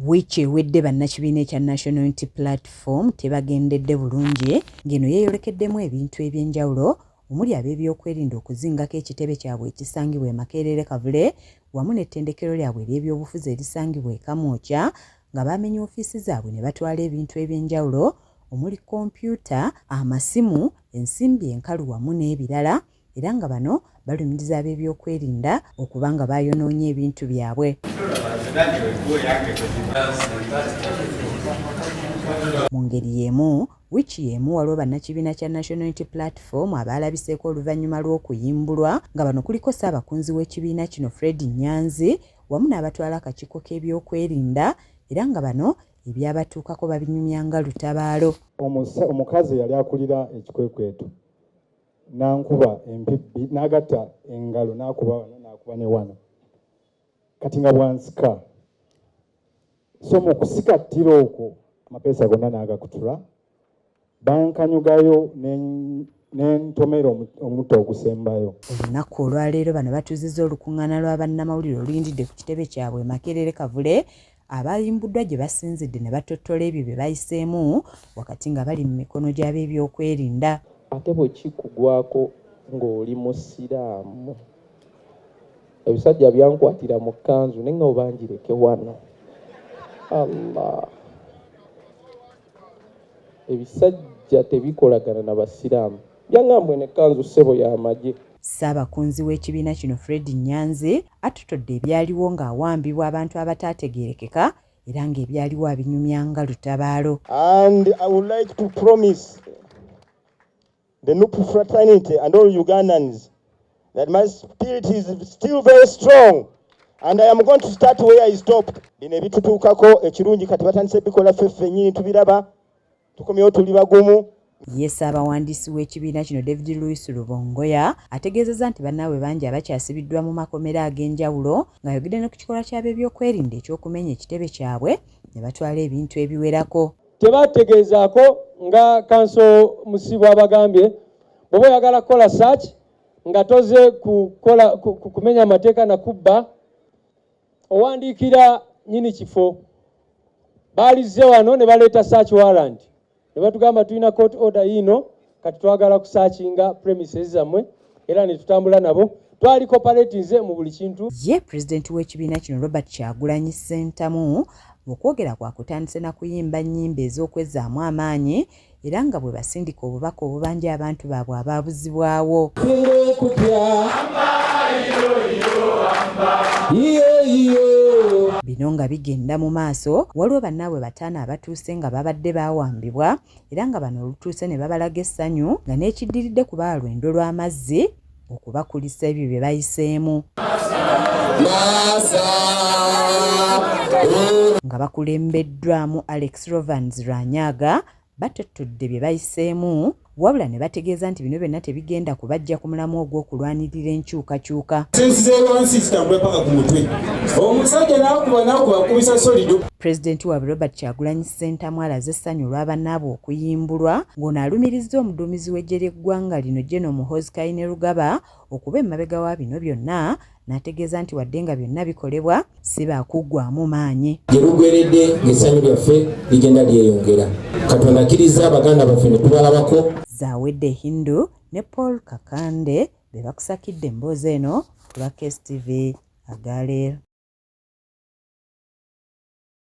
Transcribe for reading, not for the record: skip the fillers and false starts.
Wiiki ewedde bannakibiina ekya National Unity Platform tebagendedde bulungi ng'eno yeeyolekeddemu ebintu eby'enjawulo omuli ab'ebyokwerinda okuzingako ekitebe kyabwe ekisangibwa e Makerere Kavule wamu n'ettendekero lyabwe ery'ebyobufuzi erisangibwa e Kamwokya nga baamenya ofiisi zaabwe ne batwala ebintu eby'enjawulo omuli kompyuta, amasimu, ensimbi enkalu wamu n'ebirala era nga bano balumiriza ab'ebyokwerinda okuba nga baayonoonye ebintu byabwe. Mu ngeri y'emu, wiiki y'emu waliwo bannakibiina kya National Unity Platform abaalabiseeko oluvannyuma lw'okuyimbulwa nga bano kuliko ssaabakunzi w'ekibiina kino Fred Nyanzi wamu n'abatwala akakiiko k'ebyokwerinda era nga bano ebyabatuukako babinyumya nga lutabaalo. Omukazi yali akulira ekikwekweto n'ankuba empibbi n'agatta engalo n'akuba wano n'akuba ne wano kati nga bwansika so mu kusikattira okwo amapeesa gonna n'agakutula bankanyugayo n'entomera omutto ogusembayo. Olunaku olwaleero bano batuuzizza olukuŋŋaana lwa bannamawulire oluyindidde ku kitebe kyabwe Makerere Kavule abayimbuddwa gye basinzidde ne batottola ebyo bye bayiseemu wakati nga bali mu mikono gy'ab'ebyokwerinda. Ate bwe kikugwako ng'oli musiraamu ebisajja byankwatira mu kkanzu naye nga obanjireke wano Allah ebisajja tebikolagana na basiraamu byangambwe n'ekkanzu ssebo y'amagye. Ssaabakunzi w'ekibiina kino Fred Nyanzi atutodde ebyaliwo ng'awambibwa abantu abataategeerekeka era ng'ebyaliwo abinyumya nga lutabaalo. And I would like to promise the NUP fraternity and all Ugandans that my spirit is still very strong and I am going to start where I stopped. Bino ebitutuukako ekirungi kati batandise bikola ffeffe nnyini tubiraba tukomyewo tuli bagumu. Ye Ssaabawandiisi w'ekibiina kino David Louis Rubongoya ategeezezza nti bannaabwe bangi abakyasibiddwa mu makomera ag'enjawulo ng'ayogedde ne ku kikolwa ky'ab'ebyokwerinda eky'okumenya ekitebe kyabwe ne batwala ebintu ebiwerako. Tebategeezaako nga kanso Musibwa abagambye bw'oba oyagala kukola search nga toze kumenya amateeka na kubba owandiikira nyini kifo baalizze wano ne baleeta search warrant ne batugamba tulina court order yino kati twagala kusaachinga premises zammwe era ne tutambula nabo twali cooperative mu buli kintu. Ye pulezidenti w'ekibiina kino Robert Kyagulanyi Ssentamu okwogera kwakutandise na kuyimba nnyimba ez'okwezzaamu amaanyi era nga bwe basindika obubaka obubanja abantu baabwe abaabuzibwawo. Bino nga bigenda mu maaso waliwo bannaabwe bataano abatuuse nga babadde baawambibwa era nga bano olutuuse ne babalaga essanyu nga n'ekiddiridde ku baalwendo lw'amazzi okubakulisa ebyo bye bayiseemu. Nga Bakulembeddwamu Alex Rovans Rwanyaga batottodde bye bayiseemu wabula ne bategeeza nti bino byonna tebigenda kubajja ku mulamu ogw'okulwanirira enkyukakyuka. Pulezidenti waabwe Robert Kyagulanyi Ssentamu alaze essanyu olwa bannaabwe okuyimbulwa ng'ono alumirizza omuduumizi w'eggye ly'eggwanga lino General Muhoozi Kainerugaba okuba emabega wa bino byonna n'ategeeza nti wadde nga byonna bikolebwa si baakuggwaamu maanyi. Gye lugweredde ng'essanyu lyaffe ligenda lyeyongera. Katonda akkiriza Abaganda baffe ne tubalabako. Zawedde Hindu ne Paul Kakande be bakusakidde emboozi eno ku lwa KSTV Agaleero.